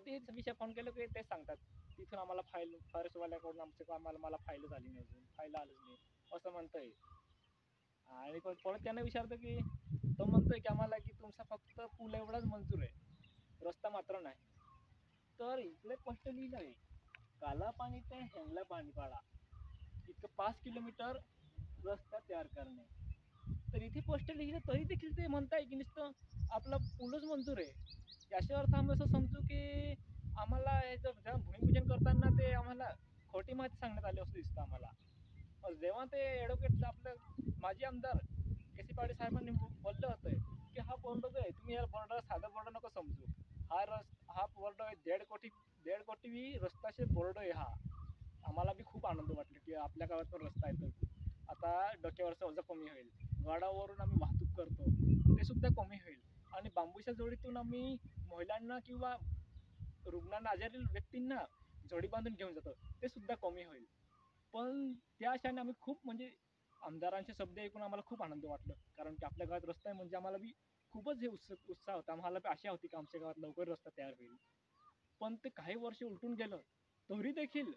तेच विषय फोन केलं की तेच सांगतात तिथून आम्हाला फॉरेस्टवाल्याकडून मला फाईल झाली नाही, अजून फाईल आलंच नाही असं म्हणतोय. आणि परत त्यांना विचारतो की तो म्हणतोय की आम्हाला की तुमचा फक्त पूल एवढाच मंजूर आहे, रस्ता मात्र नाही. तर इकडे स्पष्ट लिहिलं आहे, काला पाणी ते हेंगला पाणीपाडा इतकं 5 किलोमीटर रस्ता तयार करणे. तर इथे स्पष्ट लिहिलं तरी देखील ते म्हणताय की नुसतं आपला पूलच मंजूर आहे. याचा अर्थ आम्ही असं समजू की आम्हाला याचं भूमिपूजन करताना ते आम्हाला खोटी माहिती सांगण्यात आली असं दिसतं आम्हाला. जेव्हा ते ॲडव्होकेट आपलं माजी आमदार के सी पाटील साहेबांनी बोललं होतं की हा बोर्ड जो आहे तुम्ही या बोर्डाला साधा बोर्ड नको समजू, हा बोर्ड आहे 1.5 कोटी रस्ताचे बोर्ड आहे हा. आम्हाला बी खूप आनंद वाटला की आपल्या गावात पण रस्ता आहे, तर आता डोक्यावरचा ओझं कमी होईल. गडावरून आम्ही वाहतूक करतो ते सुद्धा कमी होईल. आणि बांबूच्या जोडीतून आम्ही महिलांना किंवा रुग्णांना, आजारी व्यक्तींना जोडी बांधून घेऊन जातो ते सुद्धा कमी होईल. पण त्या क्षणी आम्ही खूप म्हणजे आमदारांचे शब्द ऐकून आम्हाला खूप आनंद वाटलं, कारण की आपल्या गावात रस्ता आहे म्हणजे आम्हाला बी खूपच हे उत्साह होता. आम्हाला बी आशा होती की आमच्या गावात लवकर रस्ता तयार होईल. पण ते काही वर्ष उलटून गेलं तरी देखील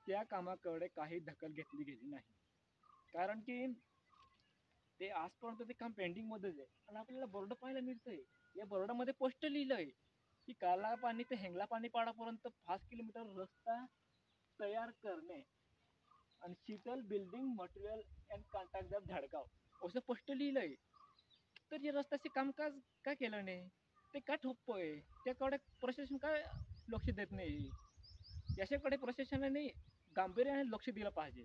त्या कामाकडे काही दखल घेतली गेली नाही, कारण की ते आजपर्यंत ते काम पेंडिंग मध्येच आहे. आणि आपल्याला बोर्ड पाहायला मिळतंय, या बोर्डामध्ये स्पष्ट लिहिलंय की काला पाणी ते हेंगला पाणी पाडापर्यंत 5 किलोमीटर रस्ता तयार करणे आणि Sheetal building material and contractor Dhadgaon असं स्पष्ट लिहिलंय. तर या रस्त्याचे कामकाज का केलं नाही, ते का ठोकतोय, त्याकडे प्रशासन काय लक्ष देत नाही. याच्याकडे प्रशासनाने गांभीर्याने लक्ष दिलं पाहिजे.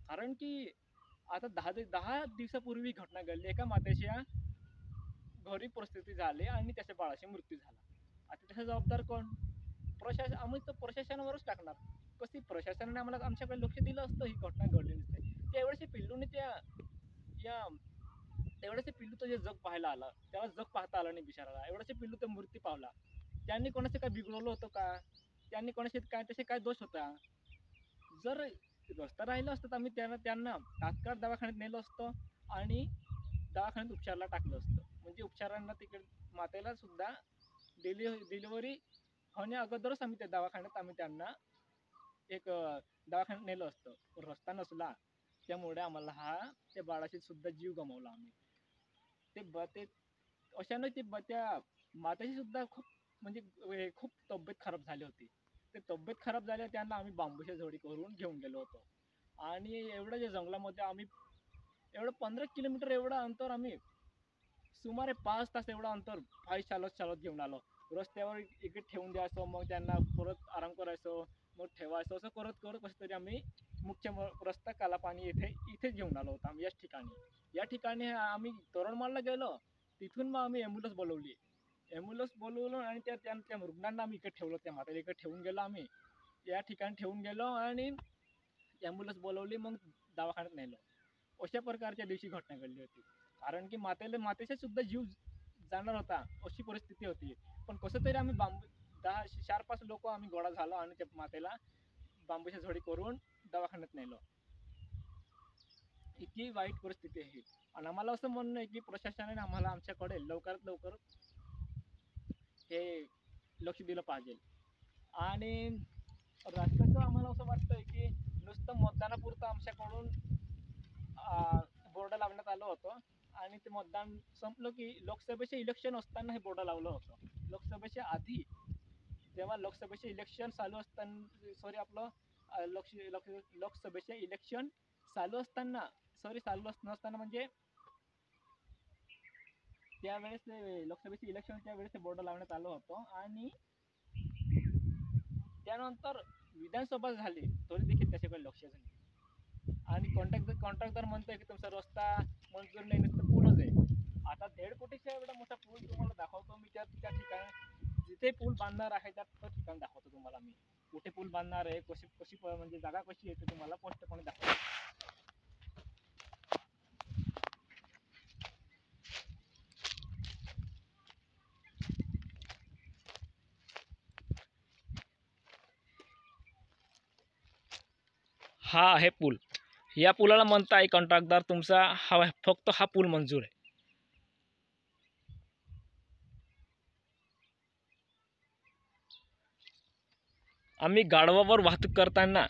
कारण की आता 10 दिवसापूर्वी घटना घडली, एका मातेच्या घरी परिस्थिती झाली आणि त्याच्या बाळाचा मृत्यू झाला. आता त्याचा जबाबदार कोण? प्रशासन. आम्ही तर प्रशासनावरच टाकणार. कशी प्रशासनाने आम्हाला आमच्याकडे लक्ष दिलं असतं ही घटना घडली नसते. त्यावेळेस पिल्लूने या तेवढ्याचे पिल्लू जे जग पाहायला आलं त्याला जग पाहता आलं नाही बिचाराला. एवढ्याचे पिल्लू तर मृत्यू पावला. त्यांनी कोणाचं काय बिघडवलं होतं का? त्यांनी कोणाचे काय तसे काय दोष होता? जर रस्ता राहिला असतं तर आम्ही त्यांना तात्काळ दवाखान्यात नेलं असतं आणि दवाखान्यात उपचाराला टाकलं असतं. म्हणजे उपचारांना तिकडे मातेला सुद्धा डिलिव्हरी होण्या अगोदरच आम्ही त्या दवाखान्यात त्यांना एक दवाखान्यात नेलं असतं. रस्ता नसला त्यामुळे आम्हाला त्या बाळाशी सुद्धा जीव गमावला आम्ही. ते अशानं त्या माताची सुद्धा खूप म्हणजे खूप तब्येत खराब झाली होती. ते तब्येत खराब झाल्या त्यांना आम्ही बांबूच्या झोडी करून घेऊन गेलो होतो. आणि एवढं जे जंगलामध्ये आम्ही एवढं 15 किलोमीटर एवढं अंतर आम्ही सुमारे 5 तास एवढं अंतर पायी चालत चालत घेऊन आलो. रस्त्यावर इकडे ठेवून द्यायचो, मग त्यांना परत आराम करायचो, मग ठेवायचो, असं करत करत कसं तरी आम्ही मुख्य रस्ता काला पाणी इथे घेऊन आलो होतो आम्ही. या ठिकाणी आम्ही तोरणमाळला गेलो, तिथून मग आम्ही ॲम्ब्युलन्स बोलवलं आणि त्या रुग्णांना आम्ही इकडे ठेवलं, त्या मातेला इकडे ठेवून गेलो आम्ही. या ठिकाणी ठेवून गेलो आणि ॲम्ब्युलन्स बोलवली, मग दवाखान्यात नेलं. अशा प्रकारच्या दिवशी घटना घडली होती. कारण की मातेचा सुद्धा जीव जाणार होता अशी परिस्थिती होती. पण कसं तरी आम्ही 4-5 लोक आम्ही गोळा झालो आणि त्या मातेला बांबूच्या झोडी करून दवाखान्यात नेलं. इतकी वाईट परिस्थिती आहे. आणि आम्हाला असं म्हणणं आहे की प्रशासनाने आम्हाला आमच्याकडे लवकरात लवकर हे लक्ष दिलं पाहिजे. आणि राष्ट्राचं आम्हाला असं वाटतंय की नुसतं मतदानापुरतं आमच्याकडून बोर्ड लावण्यात आलं होतं आणि ते मतदान संपलं की लोकसभेचे इलेक्शन असताना हे बोर्ड लावलं होतं. लोकसभेच्या आधी जेव्हा लोकसभेचे इलेक्शन चालू असताना लोकसभेचे इलेक्शन चालू नसताना म्हणजे त्यावेळेस लोकसभेचे इलेक्शन त्यावेळेस ते बोर्ड लावण्यात आलं होतं. आणि त्यानंतर विधानसभा झाली तरी देखील त्याच्याकडे लक्ष नाही. आणि कॉन्ट्रॅक्टर म्हणतोय की तुमचा रस्ता मंजूर नाही, नुसतं पूलच आहे. आता 1.5 कोटीचा एवढा मोठा पूल तुम्हाला दाखवतो मी. त्या ठिकाणी जिथे पूल बांधणार आहे त्या ठिकाण दाखवतो तुम्हाला मी. कुठे पूल बांधणार आहे, कशी म्हणजे जागा कशी आहे ते तुम्हाला स्पष्टपणे दाखवतो. हा आहे पूल. या पुलाला म्हणताय कॉन्ट्रॅक्टदार तुमचा फक्त हा पूल मंजूर आहे. आम्ही गाढवावर वाहतूक करताना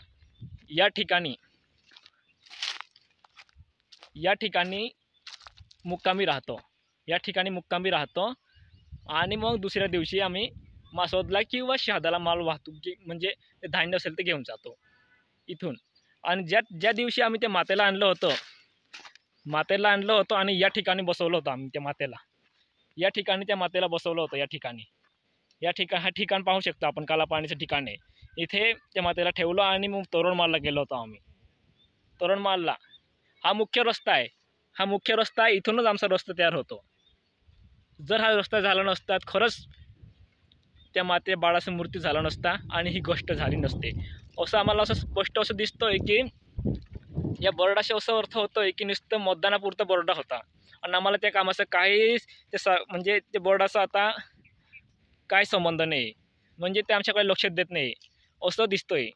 या ठिकाणी मुक्कामी राहतो आणि मग दुसऱ्या दिवशी आम्ही मासोदला किंवा शहादाला माल वाहतूक म्हणजे धान्य असेल ते घेऊन जातो इथून. आणि ज्या दिवशी आम्ही त्या मातेला आणलं होतं आणि या ठिकाणी बसवलं होतं आम्ही त्या मातेला. त्या मातेला बसवलं होतं हा ठिकाण पाहू शकतो आपण, कालापाणीचं ठिकाण आहे. इथे त्या मातेला ठेवलं आणि मग तोरणमाळला गेलो होतो आम्ही. तोरणमाळला हा मुख्य रस्ता आहे. इथूनच आमचा रस्ता तयार होतो. जर हा रस्ता झाला नसता, खरंच त्या माते बाळाचा मृत्यू झाला नसता आणि ही गोष्ट झाली नसते. असं आम्हाला असं स्पष्ट असं दिसतोय की या बोर्डाशी असं अर्थ होतोय की नुसतं मतदानापुरता बोर्डा होता आणि आम्हाला त्या कामाचं काहीच म्हणजे ते बोर्डाचा आता काय संबंध नाही, म्हणजे ते आमच्याकडे लक्ष देत नाही असं दिसतोय.